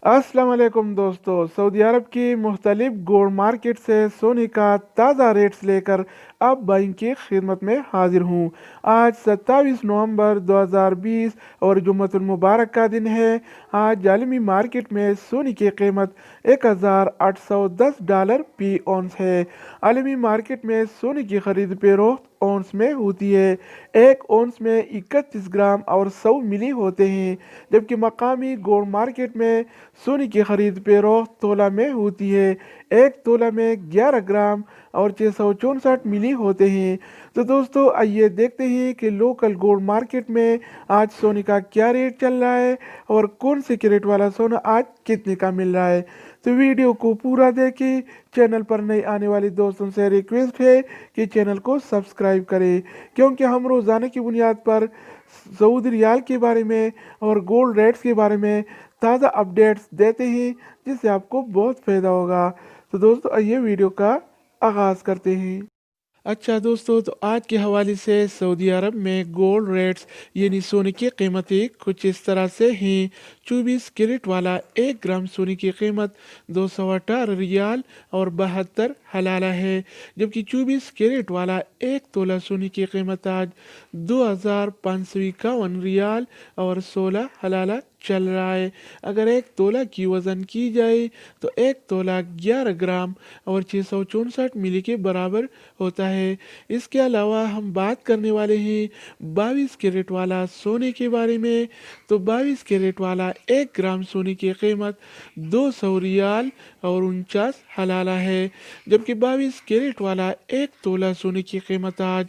अस्सलाम वालेकुम दोस्तों। सऊदी अरब की मुख्तलिफ गोल्ड मार्केट से सोने का ताज़ा रेट्स लेकर अब बाइंग की खिदमत में हाजिर हूँ। आज 27 नवंबर 2020 और जुम्मतुल मुबारक का दिन है। आज आलमी मार्केट में सोने की कीमत $1810 फी औंस है। आलमी मार्केट में सोने की खरीद फरोख्त औंस में होती है। एक औंस में 31 ग्राम और 100 मिली होते हैं, जबकि मकामी गोल्ड मार्केट में सोने की खरीद फरोख्त तोला में होती है। एक तोला में 11 ग्राम और 664 मिली होते हैं। तो दोस्तों, आइए देखते हैं कि लोकल गोल्ड मार्केट में आज सोने का क्या रेट चल रहा है और कौन से कैरेट वाला सोना आज कितने का मिल रहा है। तो वीडियो को पूरा देखें। चैनल पर नए आने वाले दोस्तों से रिक्वेस्ट है कि चैनल को सब्सक्राइब करें, क्योंकि हम रोज़ाना की बुनियाद पर सऊदी रियाल के बारे में और गोल्ड रेट्स के बारे में ताज़ा अपडेट्स देते हैं, जिससे आपको बहुत फ़ायदा होगा। तो दोस्तों, आइए वीडियो का आगाज़ करते हैं। अच्छा दोस्तों, तो आज के हवाले से सऊदी अरब में गोल्ड रेट्स यानी सोने की कीमतें कुछ इस तरह से हैं। 24 कैरेट वाला 1 ग्राम सोने की कीमत 218 रियाल और 72 हलाला है, जबकि 24 कैरेट वाला 1 तोला सोने की कीमत आज 2551 रियाल और 16 हलाला चल रहा है। अगर 1 तोला की वज़न की जाए तो 1 तोला 11 ग्राम और 664 मिली के बराबर होता है। इसके अलावा हम बात करने वाले हैं 22 कैरेट वाला सोने के बारे में। तो 22 कैरेट वाला 1 ग्राम सोने की कीमत 200 रियाल और 49 हलाला है, जबकि 22 कैरेट वाला 1 तोला सोने की कीमत आज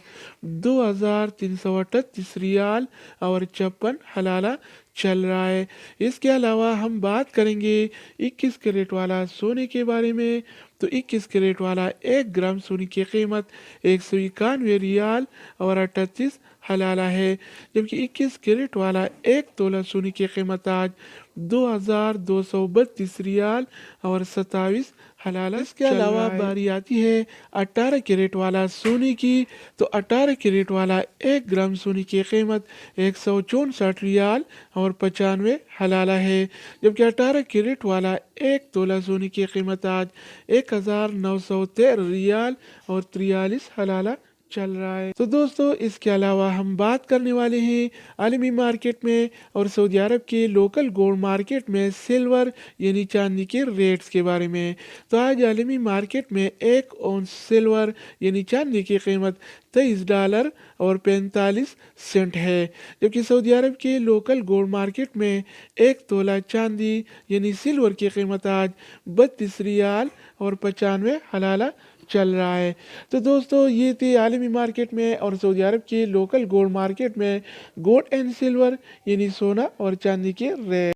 2338 रियाल और 56 हलाला चल रहा है। इसके अलावा हम बात करेंगे 21 कैरेट वाला सोने के बारे में। तो 21 कैरेट वाला 1 ग्राम सोने की कीमत 191 रियाल और 38 हलाला है, जबकि 21 कैरेट वाला 1 तोला सोने की कीमत आज 2232 रियाल और 27 हलाला। इसके अलावा बारी आती है 18 कैरेट वाला सोने की। तो 18 कैरेट वाला 1 ग्राम सोने की कीमत 164 रियाल और 95 हलाला है, जबकि 18 कैरेट वाला 1 तोला सोने की कीमत आज 1913 रियाल और 43 हलाला चल रहा है। तो दोस्तों, इसके अलावा हम बात करने वाले हैं आलमी मार्केट में और सऊदी अरब के लोकल गोल्ड मार्केट में सिल्वर यानी चांदी के रेट्स के बारे में। तो आज आलमी मार्केट में 1 औंस सिल्वर यानी चांदी की कीमत $23 और 45 सेंट है, जबकि सऊदी अरब के लोकल गोल्ड मार्केट में 1 तोला चांदी यानी सिल्वर की कीमत आज 32 रियाल और 95 हलाला चल रहा है। तो दोस्तों, ये थे आलमी मार्केट में और सऊदी अरब के लोकल गोल्ड मार्केट में गोल्ड एंड सिल्वर यानी सोना और चांदी के रेट।